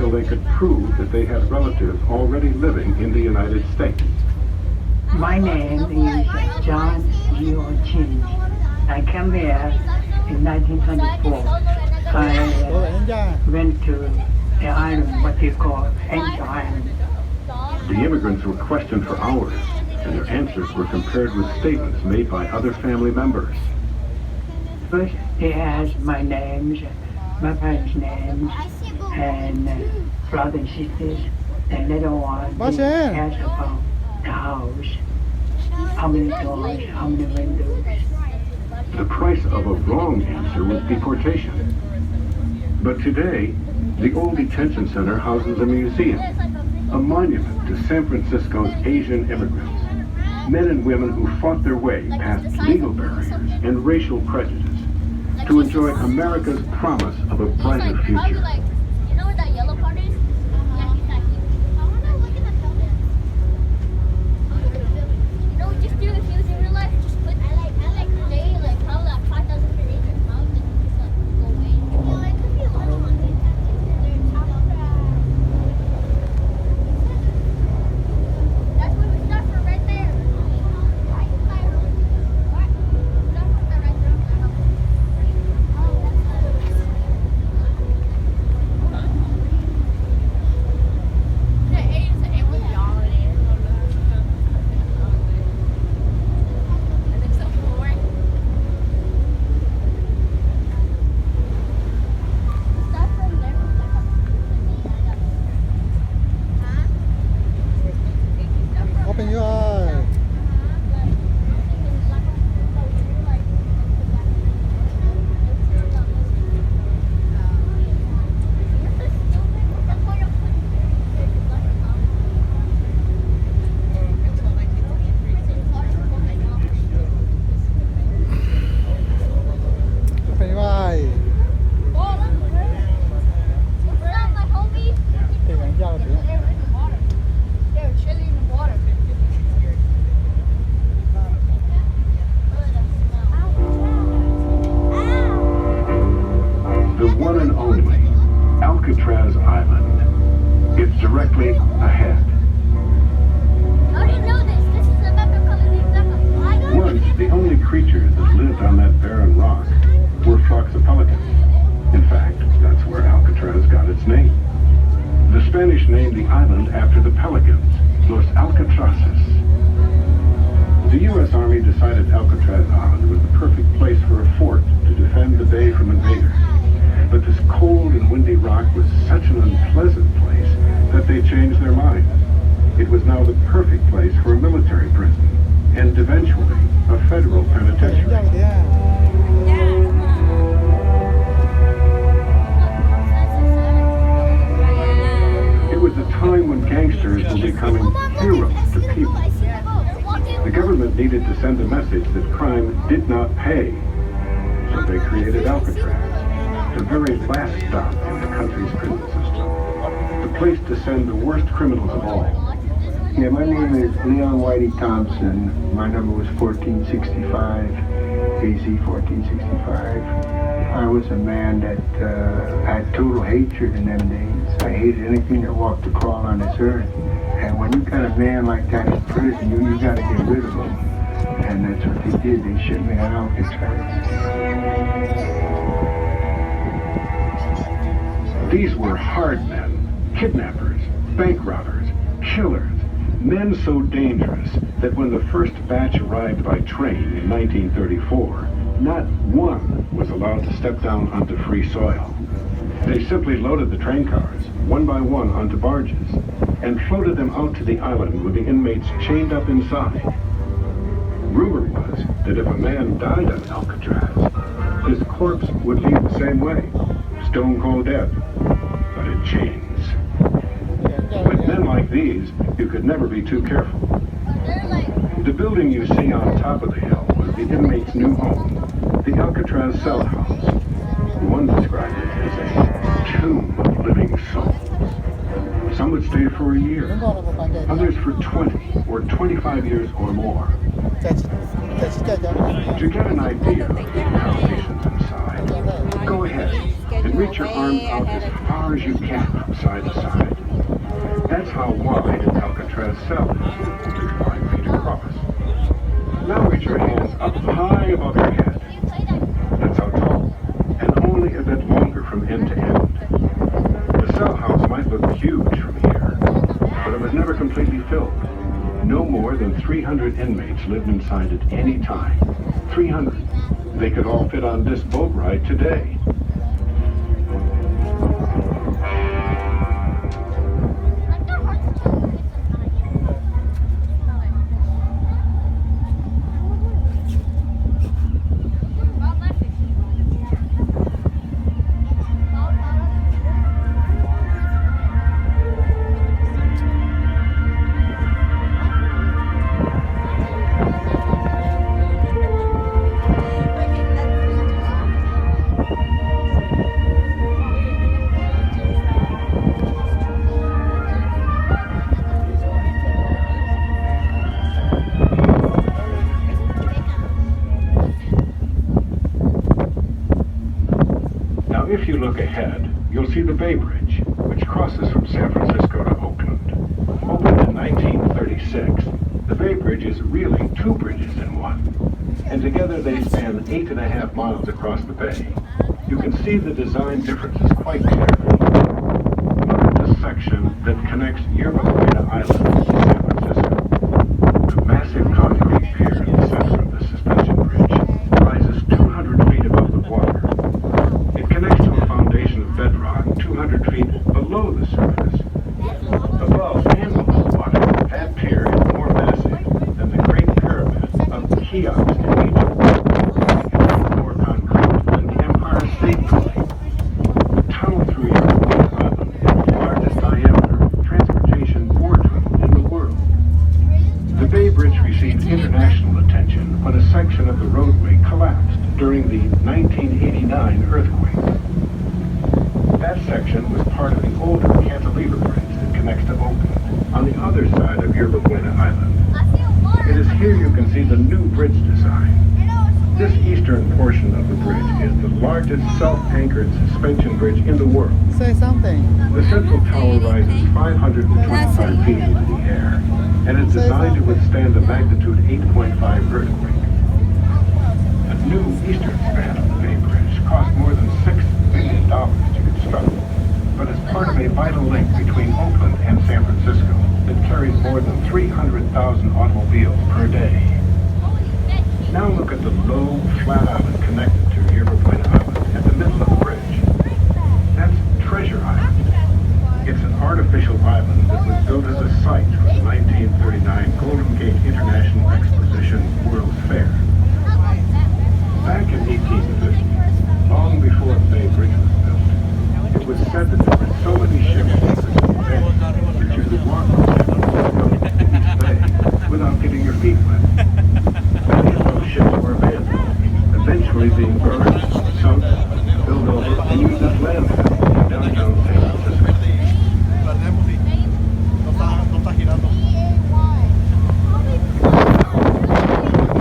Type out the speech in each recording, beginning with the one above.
until they could prove that they had relatives already living in the United States. My name is John Gio Chin. I came here in 1924. I went to the island, what they call Angel Island. The immigrants were questioned for hours, and their answers were compared with statements made by other family members. First, they asked my names, my parents' names, and brothers and sisters. And later on, they asked about the house, how many doors, how many windows. The price of a wrong answer was deportation. But today, the old detention center houses a museum, a monument to San Francisco's Asian immigrants, men and women who fought their way past legal barriers and racial prejudice to enjoy America's promise of a brighter future. You know where that yellow part is? Yeah, exactly. I want to look in the building. You know what just do if you was in real life? Just put I like day, like probably like 5,000 per acre. Probably just like go away. Yeah, it could be a lot of money. That's what we start for right there. Open your eye. Open your eye. Take a job here. They're chilling in the water. The one and only Alcatraz Island. It's directly ahead. How do you know this? This is a Mecca colony. Once, the only creatures that lived on that barren rock were flocks of pelicans. In fact, that's where Alcatraz got its name. The Spanish named the island after the pelicans, Los Alcatraces. The U.S. Army decided Alcatraz Island was the perfect place for a fort to defend the bay from invaders. But this cold and windy rock was such an unpleasant place that they changed their mind. It was now the perfect place for a military prison, and eventually a federal penitentiary. It was a time when gangsters were becoming heroes to people. The government needed to send a message that crime did not pay, so they created Alcatraz, the very last stop in the country's prison system, the place to send the worst criminals of all. Yeah, my name is Leon Whitey Thompson. My number was 1465, AZ 1465. I was a man that had total hatred in them days. I hated anything that walked or crawled on this earth. And when you got a man like that in prison, you got to get rid of him. And that's what they did. They shipped me out of Alcatraz. These were hard men, kidnappers, bank robbers, killers, men so dangerous that when the first batch arrived by train in 1934, not one was allowed to step down onto free soil. They simply loaded the train cars, one by one, onto barges, and floated them out to the island with the inmates chained up inside. Rumor was that if a man died on Alcatraz, his corpse would leave the same way, stone cold dead, but in chains. With men like these, you could never be too careful. The building you see on top of the hill was the inmate's new home, the Alcatraz cell house. One described it as a tomb of living souls. Some would stay for a year, others for 20 or 25 years or more. To get an idea of the accommodations inside, Go ahead and reach your arms out as far as you can from side to side. That's how wide an Alcatraz cell is, only 5 feet across. Now reach your hands up high above your head. That's how tall, and only a bit longer from end to end. The cell house might look huge from here, but it was never completely filled. No more than 300 inmates lived inside at any time. 300. They could all fit on this boat ride today. If you look ahead, you'll see the Bay Bridge, which crosses from San Francisco to Oakland. Opened in 1936, the Bay Bridge is really 2 bridges in one, and together they span 8.5 miles across the bay. You can see the design differences quite clearly. Look at the section that connects Yerba Buena Island to San Francisco. The massive concrete pier in the center of the suspension bridge rises 200 feet above the water. It connects to a foundation of bedrock 200 feet below the surface. Above and below water, that pier is more massive than the Great Pyramid of Cheops in Egypt. It's more concrete than the Empire State Building. The tunnel through Yerba Buena Island is the largest diameter transportation board tunnel in the world. The Bay Bridge received international attention when a section of the roadway collapsed during the 1989 earthquake. That section was part of the older cantilever bridge that connects to Oakland, on the other side of Yerba Buena Island. It is here you can see the new bridge design. This eastern portion of the bridge is the largest self-anchored suspension bridge in the world. Say something. The central tower rises 525 feet into the air, and is designed to withstand a magnitude 8.5 earthquake. The new eastern span of the Bay Bridge cost more than $6 billion to construct, but is part of a vital link between Oakland and San Francisco that carries more than 300,000 automobiles per day. Now look at the low, flat island connected to Yerba Buena Island at the middle of the bridge. That's Treasure Island. It's an artificial island that was built as a site for the 1939 Golden Gate International Exposition World's Fair. Back in 1850, long before the Bay Bridge was built, it was said that there were so many ships in the bay that you could walk on the bay without getting your feet wet. Many of those ships were abandoned, eventually being burned, sunk, built over, and used as landfill in downtown San Francisco.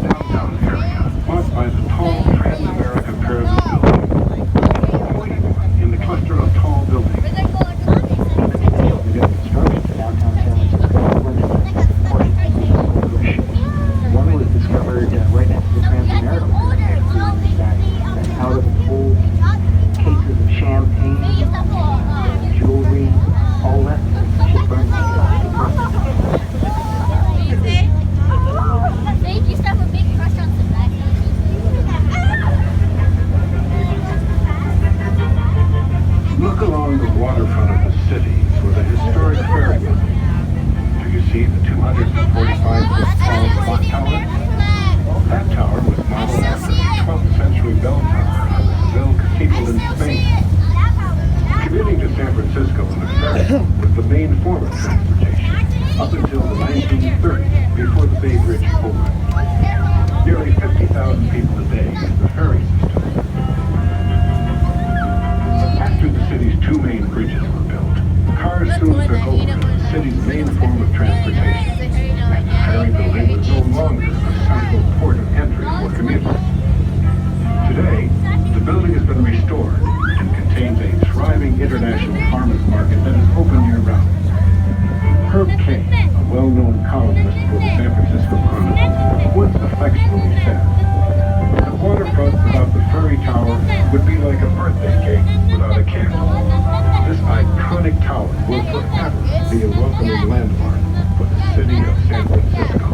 Downtown area, marked by the tall Trans-America Pyramid building, in the cluster of tall buildings. We did construction in downtown San Francisco when it was ships. One was discovered right next to the Trans-America Pyramid that out of old cases of champagne, jewelry, all left ship burned. They used to have a big crush on tobacco. Look along the waterfront of the city for the historic ferry building. Do you see the 245-foot tall clock tower? That tower was modeled after the 12th century bell tower on the Seville Cathedral in Spain. Commuting to San Francisco in a ferry was the main form of transportation up until the 1930s, before the Bay Bridge opened. Nearly 50,000 people a day used the ferry system. After the city's 2 main bridges were built, cars soon took over as the city's main form of transportation, and the ferry building was no longer a central port of entry for commuters. Today, the The building has been restored and contains a thriving international farmers market that is open year-round. Herb Kane, a well-known columnist for the San Francisco Chronicle, once affectionately said, "The waterfront without the ferry tower would be like a birthday cake without a candle." This iconic tower will forever be a welcoming landmark for the city of San Francisco.